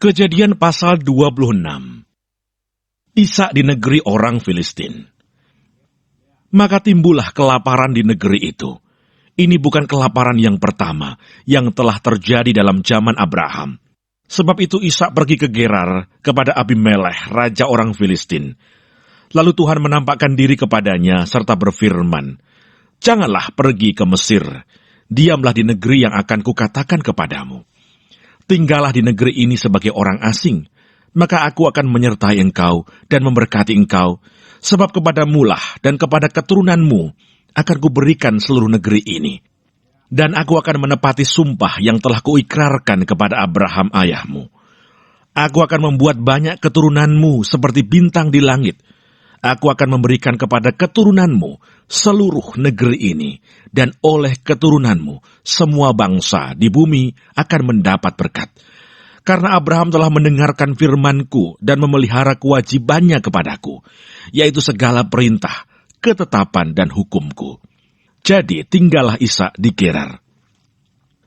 Kejadian pasal 26. Ishak di negeri orang Filistin. Maka timbullah kelaparan di negeri itu. Ini bukan kelaparan yang pertama yang telah terjadi dalam zaman Abraham. Sebab itu Ishak pergi ke Gerar kepada Abimelekh, raja orang Filistin. Lalu Tuhan menampakkan diri kepadanya serta berfirman, "Janganlah pergi ke Mesir, diamlah di negeri yang akan kukatakan kepadamu. Tinggallah di negeri ini sebagai orang asing, maka aku akan menyertai engkau dan memberkati engkau, sebab kepadamulah dan kepada keturunanmu akan kuberikan seluruh negeri ini. Dan aku akan menepati sumpah yang telah kuikrarkan kepada Abraham ayahmu. Aku akan membuat banyak keturunanmu seperti bintang di langit. Aku akan memberikan kepada keturunanmu seluruh negeri ini, dan oleh keturunanmu semua bangsa di bumi akan mendapat berkat. Karena Abraham telah mendengarkan firman-Ku dan memelihara kewajibannya kepadaku, yaitu segala perintah, ketetapan dan hukum-Ku." Jadi tinggallah Ishak di Gerar.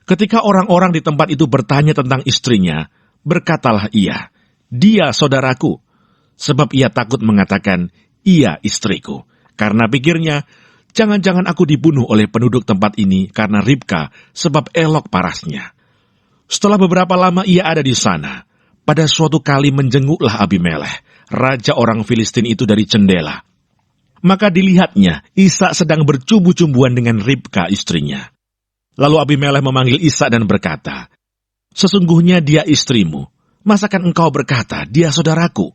Ketika orang-orang di tempat itu bertanya tentang istrinya, berkatalah ia, "Dia saudaraku," sebab ia takut mengatakan, "Ia istriku," karena pikirnya, jangan-jangan aku dibunuh oleh penduduk tempat ini karena Ribka, sebab elok parasnya. Setelah beberapa lama ia ada di sana, pada suatu kali menjenguklah Abimelekh, raja orang Filistin itu dari jendela. Maka dilihatnya Ishak sedang bercumbu-cumbuan dengan Ribka istrinya. Lalu Abimelekh memanggil Ishak dan berkata, "Sesungguhnya dia istrimu, masakan engkau berkata, dia saudaraku?"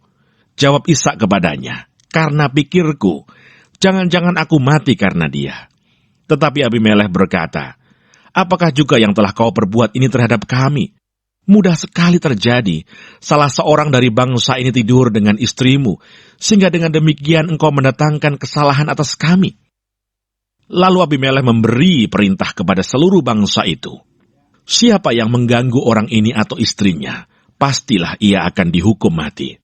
Jawab Ishak kepadanya, "Karena pikirku, jangan-jangan aku mati karena dia." Tetapi Abimelekh berkata, "Apakah juga yang telah kau perbuat ini terhadap kami? Mudah sekali terjadi, salah seorang dari bangsa ini tidur dengan istrimu, sehingga dengan demikian engkau mendatangkan kesalahan atas kami." Lalu Abimelekh memberi perintah kepada seluruh bangsa itu, "Siapa yang mengganggu orang ini atau istrinya, pastilah ia akan dihukum mati."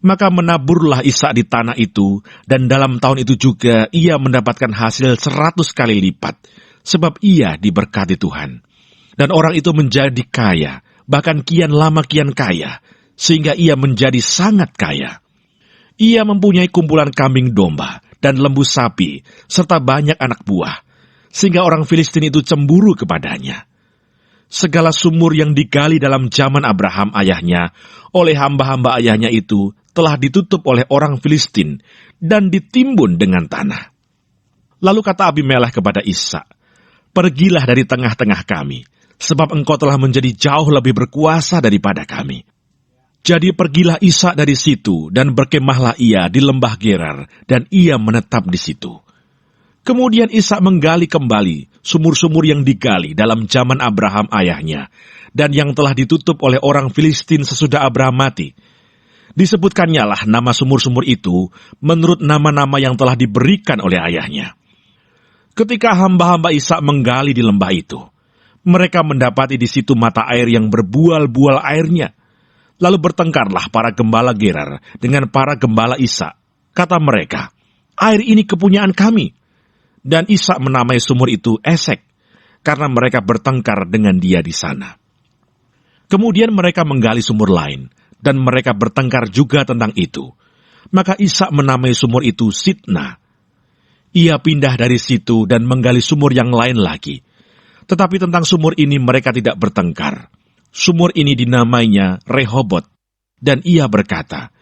Maka menaburlah Ishak di tanah itu, dan dalam tahun itu juga ia mendapatkan hasil 100 kali lipat, sebab ia diberkati Tuhan. Dan orang itu menjadi kaya, bahkan kian lama kian kaya, sehingga ia menjadi sangat kaya. Ia mempunyai kumpulan kambing domba dan lembu sapi, serta banyak anak buah, sehingga orang Filistin itu cemburu kepadanya. Segala sumur yang digali dalam zaman Abraham ayahnya, oleh hamba-hamba ayahnya itu, telah ditutup oleh orang Filistin dan ditimbun dengan tanah. Lalu kata Abimelekh kepada Ishak, "Pergilah dari tengah-tengah kami, sebab engkau telah menjadi jauh lebih berkuasa daripada kami." Jadi pergilah Ishak dari situ, dan berkemahlah ia di lembah Gerar, dan ia menetap di situ. Kemudian Ishak menggali kembali sumur-sumur yang digali dalam zaman Abraham ayahnya, dan yang telah ditutup oleh orang Filistin sesudah Abraham mati. Disebutkannya lah nama sumur-sumur itu menurut nama-nama yang telah diberikan oleh ayahnya. Ketika hamba-hamba Ishak menggali di lembah itu, mereka mendapati di situ mata air yang berbual-bual airnya. Lalu bertengkarlah para gembala Gerar dengan para gembala Ishak. Kata mereka, "Air ini kepunyaan kami." Dan Ishak menamai sumur itu Esek, karena mereka bertengkar dengan dia di sana. Kemudian mereka menggali sumur lain, dan mereka bertengkar juga tentang itu. Maka Ishak menamai sumur itu Sitna. Ia pindah dari situ dan menggali sumur yang lain lagi. Tetapi tentang sumur ini mereka tidak bertengkar. Sumur ini dinamainya Rehobot. Dan ia berkata,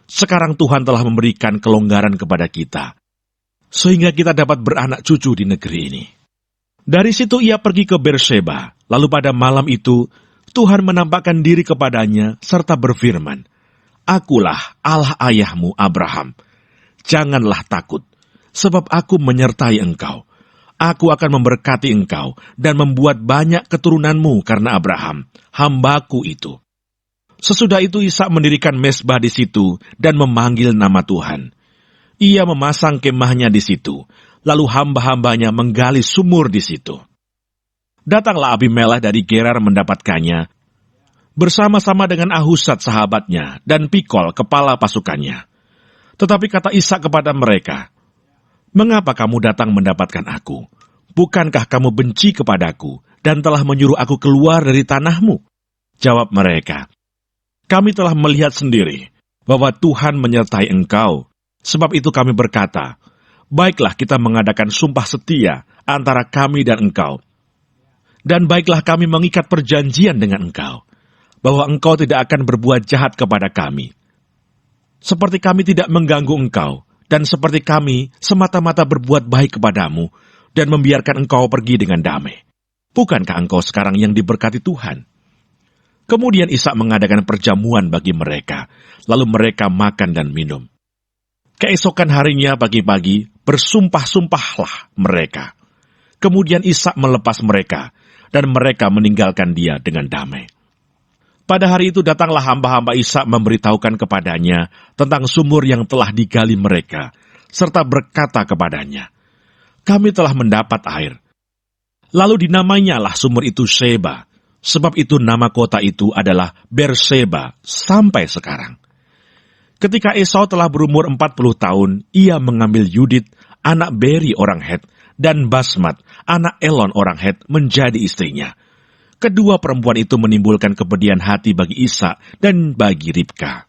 "Sekarang Tuhan telah memberikan kelonggaran kepada kita, sehingga kita dapat beranak cucu di negeri ini." Dari situ ia pergi ke Berseba. Lalu pada malam itu, Tuhan menampakkan diri kepadanya serta berfirman, "Akulah Allah ayahmu Abraham. Janganlah takut, sebab aku menyertai engkau. Aku akan memberkati engkau dan membuat banyak keturunanmu karena Abraham, hambaku itu." Sesudah itu Ishak mendirikan mezbah di situ dan memanggil nama Tuhan. Ia memasang kemahnya di situ, lalu hamba-hambanya menggali sumur di situ. Datanglah Abimelekh dari Gerar mendapatkannya, bersama-sama dengan Ahuzat sahabatnya dan Pikol kepala pasukannya. Tetapi kata Ishak kepada mereka, "Mengapa kamu datang mendapatkan aku? Bukankah kamu benci kepadaku dan telah menyuruh aku keluar dari tanahmu?" Jawab mereka, Kami telah melihat sendiri bahwa Tuhan menyertai engkau. Sebab itu kami berkata, baiklah kita mengadakan sumpah setia antara kami dan engkau. Dan baiklah kami mengikat perjanjian dengan engkau, bahwa engkau tidak akan berbuat jahat kepada kami. Seperti kami tidak mengganggu engkau, dan seperti kami semata-mata berbuat baik kepadamu, dan membiarkan engkau pergi dengan damai. Bukankah engkau sekarang yang diberkati Tuhan? Kemudian Ishak mengadakan perjamuan bagi mereka, lalu mereka makan dan minum. Keesokan harinya pagi-pagi, bersumpah-sumpahlah mereka. Kemudian Ishak melepas mereka, dan mereka meninggalkan dia dengan damai. Pada hari itu datanglah hamba-hamba Ishak memberitahukan kepadanya tentang sumur yang telah digali mereka, serta berkata kepadanya, kami telah mendapat air. Lalu dinamainyalah sumur itu Sheba, sebab itu nama kota itu adalah Berseba sampai sekarang. Ketika Esau telah berumur 40 tahun, ia mengambil Yudit, anak Beri orang Het, dan Basmat, anak Elon orang Het, menjadi istrinya. Kedua perempuan itu menimbulkan kepedihan hati bagi Ishak dan bagi Ribka.